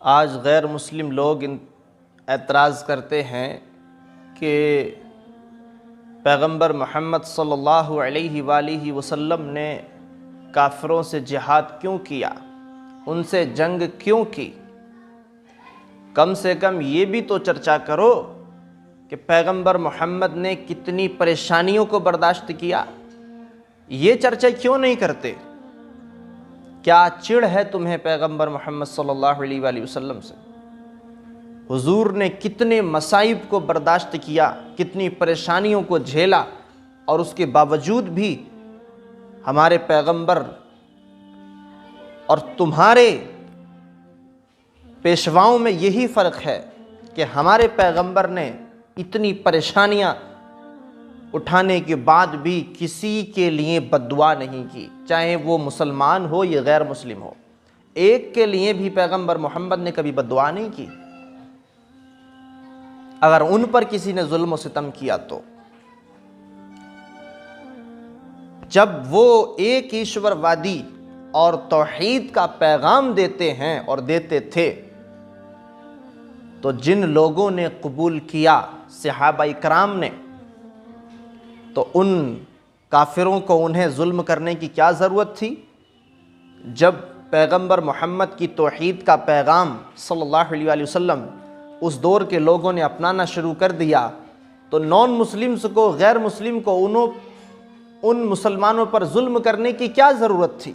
آج غیر مسلم لوگ اعتراض کرتے ہیں کہ پیغمبر محمد صلی اللہ علیہ وآلہ وسلم نے کافروں سے جہاد کیوں کیا، ان سے جنگ کیوں کی؟ کم سے کم یہ بھی تو چرچا کرو کہ پیغمبر محمد نے کتنی پریشانیوں کو برداشت کیا۔ یہ چرچا کیوں نہیں کرتے؟ کیا چڑ ہے تمہیں پیغمبر محمد صلی اللہ علیہ وآلہ وسلم سے؟ حضور نے کتنے مصائب کو برداشت کیا، کتنی پریشانیوں کو جھیلا، اور اس کے باوجود بھی ہمارے پیغمبر اور تمہارے پیشواؤں میں یہی فرق ہے کہ ہمارے پیغمبر نے اتنی پریشانیاں اٹھانے کے بعد بھی کسی کے لیے بد دعا نہیں کی، چاہے وہ مسلمان ہو یا غیر مسلم ہو۔ ایک کے لیے بھی پیغمبر محمد نے کبھی بد دعا نہیں کی اگر ان پر کسی نے ظلم و ستم کیا تو۔ جب وہ ایک ایشور وادی اور توحید کا پیغام دیتے ہیں اور دیتے تھے تو جن لوگوں نے قبول کیا، صحابہ کرام نے، تو ان کافروں کو انہیں ظلم کرنے کی کیا ضرورت تھی؟ جب پیغمبر محمد کی توحید کا پیغام صلی اللہ علیہ وآلہ وسلم اس دور کے لوگوں نے اپنانا شروع کر دیا تو نان مسلمز کو، غیر مسلم کو ان مسلمانوں پر ظلم کرنے کی کیا ضرورت تھی؟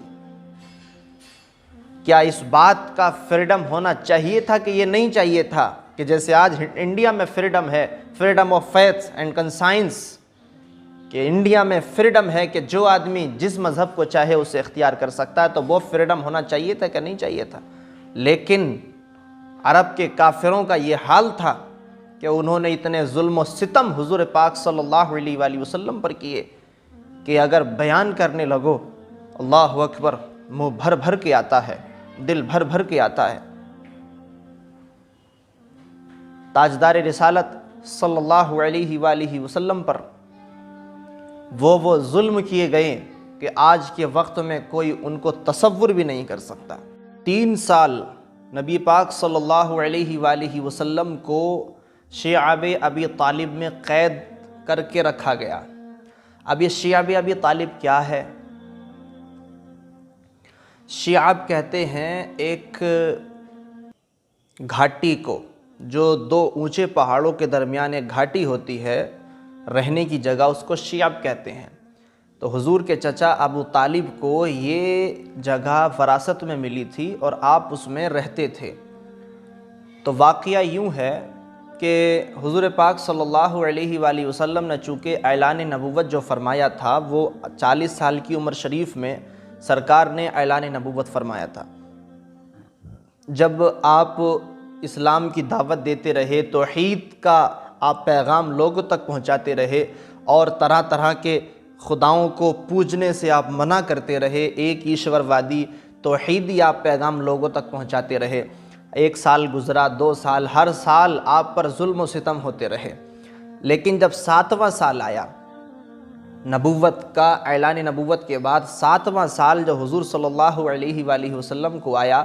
کیا اس بات کا فریڈم ہونا چاہیے تھا کہ یہ نہیں چاہیے تھا کہ جیسے آج انڈیا میں فریڈم ہے، فریڈم آف فیتھ اینڈ کنسائنس، کہ انڈیا میں فریڈم ہے کہ جو آدمی جس مذہب کو چاہے اسے اختیار کر سکتا ہے، تو وہ فریڈم ہونا چاہیے تھا کہ نہیں چاہیے تھا؟ لیکن عرب کے کافروں کا یہ حال تھا کہ انہوں نے اتنے ظلم و ستم حضور پاک صلی اللہ علیہ وآلہ وسلم پر کیے کہ اگر بیان کرنے لگو، اللہ اکبر، منہ بھر بھر کے آتا ہے، دل بھر بھر کے آتا ہے۔ تاجدار رسالت صلی اللہ علیہ وآلہ وسلم پر وہ ظلم کیے گئے کہ آج کے وقت میں کوئی ان کو تصور بھی نہیں کر سکتا۔ 3 سال نبی پاک صلی اللہ علیہ وآلہ وسلم کو شیعب ابی طالب میں قید کر کے رکھا گیا۔ اب یہ شیعب ابی طالب کیا ہے؟ شیعب کہتے ہیں ایک گھاٹی کو، جو 2 اونچے پہاڑوں کے درمیان ایک گھاٹی ہوتی ہے، رہنے کی جگہ، اس کو شیعب کہتے ہیں۔ تو حضور کے چچا ابو طالب کو یہ جگہ وراثت میں ملی تھی اور آپ اس میں رہتے تھے۔ تو واقعہ یوں ہے کہ حضور پاک صلی اللہ علیہ وآلہ وسلم نے چونکہ اعلان نبوت جو فرمایا تھا، وہ 40 سال کی عمر شریف میں سرکار نے اعلان نبوت فرمایا تھا۔ جب آپ اسلام کی دعوت دیتے رہے، توحید کا آپ پیغام لوگوں تک پہنچاتے رہے اور طرح طرح کے خداؤں کو پوجنے سے آپ منع کرتے رہے، ایک ایشور وادی توحیدی آپ پیغام لوگوں تک پہنچاتے رہے، 1 سال گزرا، 2 سال، ہر سال آپ پر ظلم و ستم ہوتے رہے۔ لیکن جب 7واں سال آیا نبوت کا، اعلان نبوت کے بعد 7واں سال جو حضور صلی اللہ علیہ وآلہ وسلم کو آیا،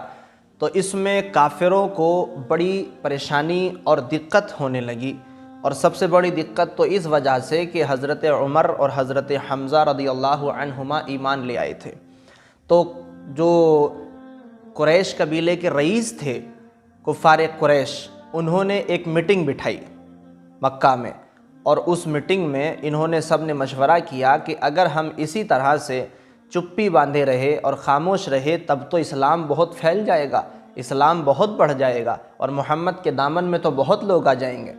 تو اس میں کافروں کو بڑی پریشانی اور دقت ہونے لگی، اور سب سے بڑی دقت تو اس وجہ سے کہ حضرت عمر اور حضرت حمزہ رضی اللہ عنہما ایمان لے آئے تھے۔ تو جو قریش قبیلے کے رئیس تھے، کفار قریش، انہوں نے ایک میٹنگ بٹھائی مکہ میں، اور اس میٹنگ میں انہوں نے سب نے مشورہ کیا کہ اگر ہم اسی طرح سے چپی باندھے رہے اور خاموش رہے تب تو اسلام بہت پھیل جائے گا، اسلام بہت بڑھ جائے گا، اور محمد کے دامن میں تو بہت لوگ آ جائیں گے۔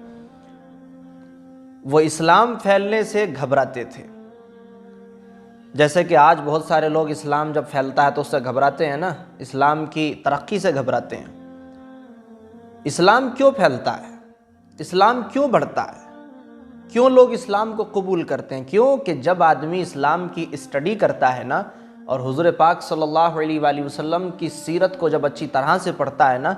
وہ اسلام پھیلنے سے گھبراتے تھے، جیسے کہ آج بہت سارے لوگ اسلام جب پھیلتا ہے تو اس سے گھبراتے ہیں نا، اسلام کی ترقی سے گھبراتے ہیں۔ اسلام کیوں پھیلتا ہے؟ اسلام کیوں بڑھتا ہے؟ کیوں لوگ اسلام کو قبول کرتے ہیں؟ کیوں کہ جب آدمی اسلام کی اسٹڈی کرتا ہے نا، اور حضور پاک صلی اللہ علیہ وآلہ وسلم کی سیرت کو جب اچھی طرح سے پڑھتا ہے نا،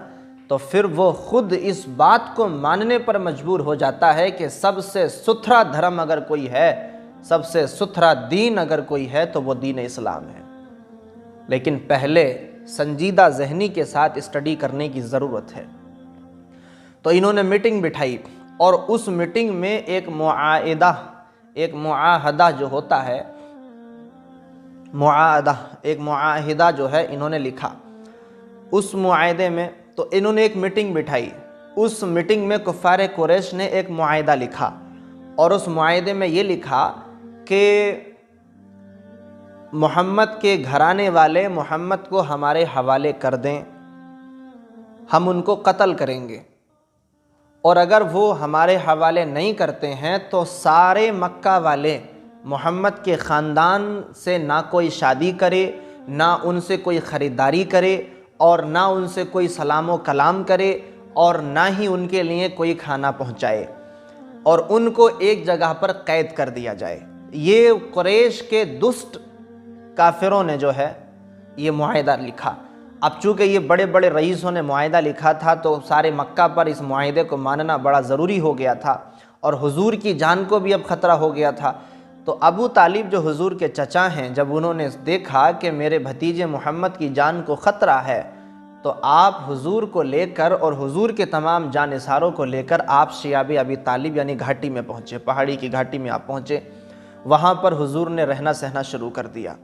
تو پھر وہ خود اس بات کو ماننے پر مجبور ہو جاتا ہے کہ سب سے ستھرا دھرم اگر کوئی ہے، سب سے ستھرا دین اگر کوئی ہے تو وہ دین اسلام ہے۔ لیکن پہلے سنجیدہ ذہنی کے ساتھ اسٹڈی کرنے کی ضرورت ہے۔ تو انہوں نے میٹنگ بٹھائی اور اس میٹنگ میں ایک معاہدہ جو ہوتا ہے، ایک معاہدہ جو ہے انہوں نے لکھا۔ اس معاہدے میں تو انہوں نے ایک میٹنگ بٹھائی، اس میٹنگ میں کفار قریش نے ایک معاہدہ لکھا اور اس معاہدے میں یہ لکھا کہ محمد کے گھرانے والے محمد کو ہمارے حوالے کر دیں، ہم ان کو قتل کریں گے، اور اگر وہ ہمارے حوالے نہیں کرتے ہیں تو سارے مکہ والے محمد کے خاندان سے نہ کوئی شادی کرے، نہ ان سے کوئی خریداری کرے، اور نہ ان سے کوئی سلام و کلام کرے، اور نہ ہی ان کے لیے کوئی کھانا پہنچائے، اور ان کو ایک جگہ پر قید کر دیا جائے۔ یہ قریش کے دست کافروں نے جو ہے یہ معاہدہ لکھا۔ اب چونکہ یہ بڑے بڑے رئیسوں نے معاہدہ لکھا تھا تو سارے مکہ پر اس معاہدے کو ماننا بڑا ضروری ہو گیا تھا، اور حضور کی جان کو بھی اب خطرہ ہو گیا تھا۔ تو ابو طالب جو حضور کے چچا ہیں، جب انہوں نے دیکھا کہ میرے بھتیجے محمد کی جان کو خطرہ ہے، تو آپ حضور کو لے کر اور حضور کے تمام جانثاروں کو لے کر آپ شیاب ابی طالب یعنی گھاٹی میں پہنچے، پہاڑی کی گھاٹی میں آپ پہنچے۔ وہاں پر حضور نے رہنا سہنا شروع کر دیا۔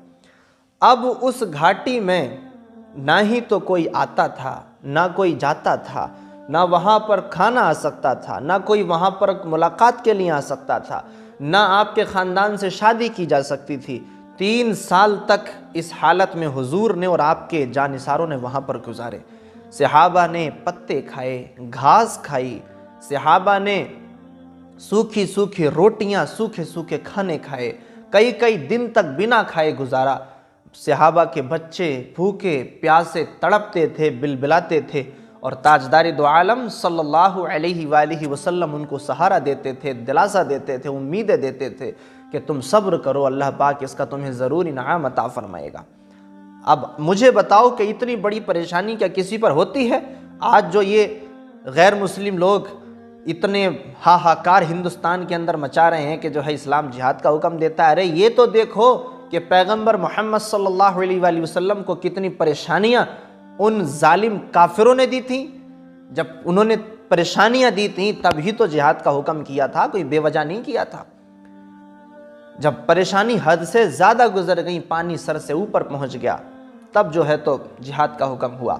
اب اس گھاٹی میں نہ ہی تو کوئی آتا تھا، نہ کوئی جاتا تھا، نہ وہاں پر کھانا آ سکتا تھا، نہ کوئی وہاں پر ملاقات کے لیے آ سکتا تھا، نہ آپ کے خاندان سے شادی کی جا سکتی تھی۔ 3 سال تک اس حالت میں حضور نے اور آپ کے جانثاروں نے وہاں پر گزارے۔ صحابہ نے پتے کھائے، گھاس کھائی، صحابہ نے سوکھی سوکھی روٹیاں، سوکھے سوکھے کھانے کھائے، کئی دن تک بنا کھائے گزارا۔ صحابہ کے بچے بھوکے پیاسے تڑپتے تھے، بلبلاتے تھے، اور تاجدار دو عالم صلی اللہ علیہ وآلہ وسلم ان کو سہارا دیتے تھے، دلاسا دیتے تھے، امیدیں دیتے تھے کہ تم صبر کرو، اللہ پاک اس کا تمہیں ضرور انعام عطا فرمائے گا۔ اب مجھے بتاؤ کہ اتنی بڑی پریشانی کیا کسی پر ہوتی ہے؟ آج جو یہ غیر مسلم لوگ اتنے ہاہاکار ہندوستان کے اندر مچا رہے ہیں کہ جو ہے اسلام جہاد کا حکم دیتا ہے، ارے یہ تو دیکھو کہ پیغمبر محمد صلی اللہ علیہ وآلہ وسلم کو کتنی پریشانیاں ان ظالم کافروں نے دی تھیں۔ جب انہوں نے پریشانیاں دی تھیں تب ہی تو جہاد کا حکم کیا تھا، کوئی بے وجہ نہیں کیا تھا۔ جب پریشانی حد سے زیادہ گزر گئی، پانی سر سے اوپر پہنچ گیا، تب جو ہے تو جہاد کا حکم ہوا۔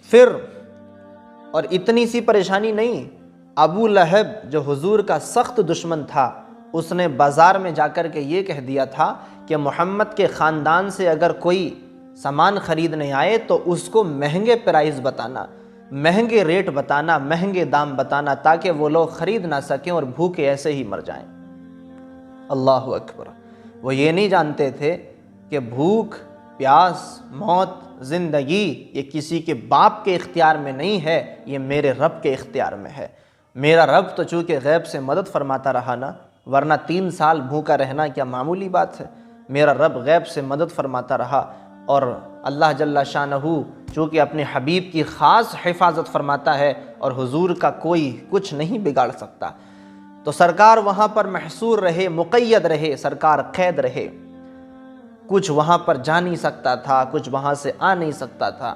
پھر اور اتنی سی پریشانی نہیں، ابو لہب جو حضور کا سخت دشمن تھا، اس نے بازار میں جا کر کے یہ کہہ دیا تھا کہ محمد کے خاندان سے اگر کوئی سامان خریدنے آئے تو اس کو مہنگے پرائز بتانا، مہنگے ریٹ بتانا، مہنگے دام بتانا، تاکہ وہ لوگ خرید نہ سکیں اور بھوکے ایسے ہی مر جائیں۔ اللہ اکبر! وہ یہ نہیں جانتے تھے کہ بھوک، پیاس، موت، زندگی یہ کسی کے باپ کے اختیار میں نہیں ہے، یہ میرے رب کے اختیار میں ہے۔ میرا رب تو چونکہ غیب سے مدد فرماتا رہا نا، ورنہ 3 سال بھوکا رہنا کیا معمولی بات ہے۔ میرا رب غیب سے مدد فرماتا رہا، اور اللہ جل شانہ چونکہ اپنے حبیب کی خاص حفاظت فرماتا ہے، اور حضور کا کوئی کچھ نہیں بگاڑ سکتا۔ تو سرکار وہاں پر محصور رہے، مقید رہے، سرکار قید رہے۔ کچھ وہاں پر جا نہیں سکتا تھا، کچھ وہاں سے آ نہیں سکتا تھا،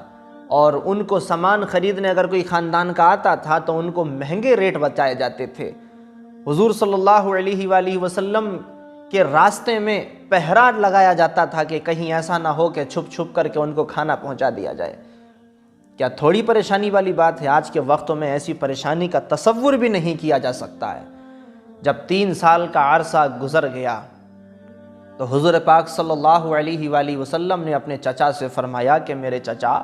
اور ان کو سامان خریدنے اگر کوئی خاندان کا آتا تھا تو ان کو مہنگے ریٹ بتائے جاتے تھے۔ حضور صلی اللہ علیہ وآلہ وسلم کے راستے میں پہرا لگایا جاتا تھا کہ کہیں ایسا نہ ہو کہ چھپ چھپ کر کے ان کو کھانا پہنچا دیا جائے۔ کیا تھوڑی پریشانی والی بات ہے؟ آج کے وقتوں میں ایسی پریشانی کا تصور بھی نہیں کیا جا سکتا ہے۔ جب 3 سال کا عرصہ گزر گیا تو حضور پاک صلی اللہ علیہ وآلہ وسلم نے اپنے چچا سے فرمایا کہ میرے چچا،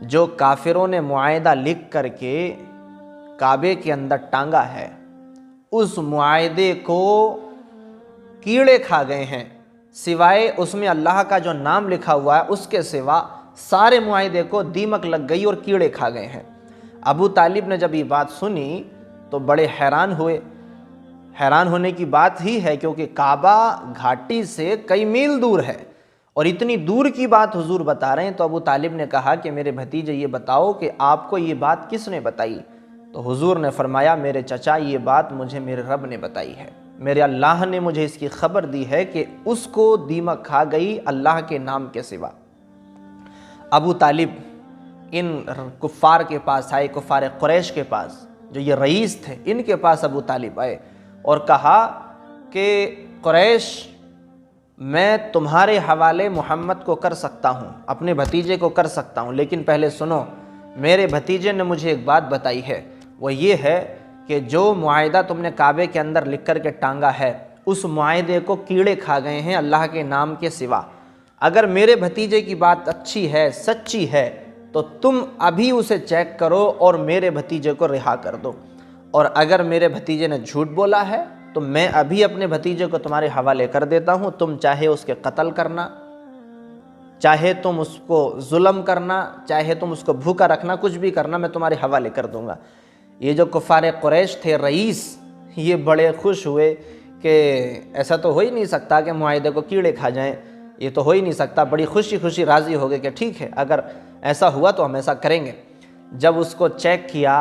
جو کافروں نے معاہدہ لکھ کر کے کعبے کے اندر ٹانگا ہے، اس معاہدے کو کیڑے کھا گئے ہیں، سوائے اس میں اللہ کا جو نام لکھا ہوا ہے اس کے سوا سارے معاہدے کو دیمک لگ گئی اور کیڑے کھا گئے ہیں۔ ابو طالب نے جب یہ بات سنی تو بڑے حیران ہوئے۔ حیران ہونے کی بات ہی ہے کیونکہ کعبہ گھاٹی سے کئی میل دور ہے، اور اتنی دور کی بات حضور بتا رہے ہیں۔ تو ابو طالب نے کہا کہ میرے بھتیجے یہ بتاؤ کہ آپ کو یہ بات کس نے بتائی؟ تو حضور نے فرمایا میرے چچا، یہ بات مجھے میرے رب نے بتائی ہے، میرے اللہ نے مجھے اس کی خبر دی ہے کہ اس کو دیمک کھا گئی اللہ کے نام کے سوا۔ ابو طالب ان کفار کے پاس آئے، کفار قریش کے پاس، جو یہ رئیس تھے ان کے پاس ابو طالب آئے اور کہا کہ قریش، میں تمہارے حوالے محمد کو کر سکتا ہوں، اپنے بھتیجے کو کر سکتا ہوں، لیکن پہلے سنو، میرے بھتیجے نے مجھے ایک بات بتائی ہے، وہ یہ ہے کہ جو معاہدہ تم نے کعبے کے اندر لکھ کر کے ٹانگا ہے، اس معاہدے کو کیڑے کھا گئے ہیں اللہ کے نام کے سوا۔ اگر میرے بھتیجے کی بات اچھی ہے، سچی ہے، تو تم ابھی اسے چیک کرو اور میرے بھتیجے کو رہا کر دو، اور اگر میرے بھتیجے نے جھوٹ بولا ہے تو میں ابھی اپنے بھتیجے کو تمہارے حوالے کر دیتا ہوں، تم چاہے اس کے قتل کرنا، چاہے تم اس کو ظلم کرنا، چاہے تم اس کو بھوکا رکھنا، کچھ بھی کرنا، میں تمہارے حوالے کر دوں گا۔ یہ جو کفار قریش تھے، رئیس، یہ بڑے خوش ہوئے کہ ایسا تو ہو ہی نہیں سکتا کہ معاہدے کو کیڑے کھا جائیں، یہ تو ہو ہی نہیں سکتا۔ بڑی خوشی خوشی راضی ہو گئے کہ ٹھیک ہے، اگر ایسا ہوا تو ہم ایسا کریں گے۔ جب اس کو چیک کیا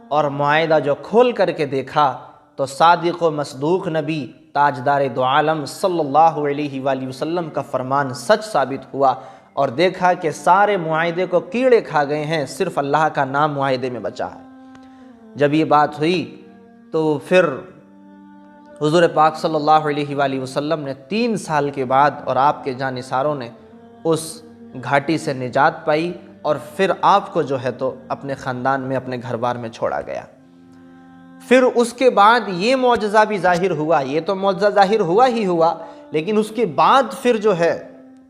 اور معاہدہ جو کھول کر کے دیکھا تو صادق و مصدوق نبی تاجدار دو عالم صلی اللہ علیہ وآلہ وسلم کا فرمان سچ ثابت ہوا، اور دیکھا کہ سارے معاہدے کو کیڑے کھا گئے ہیں، صرف اللہ کا نام معاہدے میں بچا ہے۔ جب یہ بات ہوئی تو پھر حضور پاک صلی اللہ علیہ وآلہ وسلم نے 3 سال کے بعد اور آپ کے جانثاروں نے اس گھاٹی سے نجات پائی، اور پھر آپ کو جو ہے تو اپنے خاندان میں، اپنے گھر بار میں چھوڑا گیا۔ پھر اس کے بعد یہ معجزہ بھی ظاہر ہوا، یہ تو معجزہ ظاہر ہوا ہی ہوا، لیکن اس کے بعد پھر جو ہے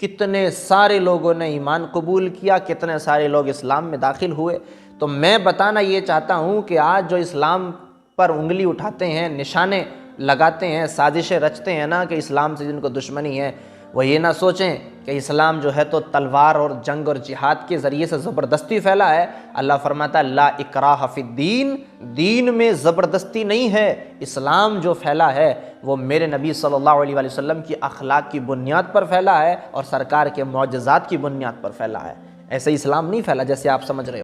کتنے سارے لوگوں نے ایمان قبول کیا، کتنے سارے لوگ اسلام میں داخل ہوئے۔ تو میں بتانا یہ چاہتا ہوں کہ آج جو اسلام پر انگلی اٹھاتے ہیں، نشانے لگاتے ہیں، سازشیں رچتے ہیں نا کہ اسلام سے جن کو دشمنی ہے، وہ یہ نہ سوچیں کہ اسلام جو ہے تو تلوار اور جنگ اور جہاد کے ذریعے سے زبردستی پھیلا ہے۔ اللہ فرماتا ہے لا اکراہ فی الدین، دین میں زبردستی نہیں ہے۔ اسلام جو پھیلا ہے وہ میرے نبی صلی اللہ علیہ وآلہ وسلم کی اخلاق کی بنیاد پر پھیلا ہے اور سرکار کے معجزات کی بنیاد پر پھیلا ہے۔ ایسے اسلام نہیں پھیلا جیسے آپ سمجھ رہے ہو۔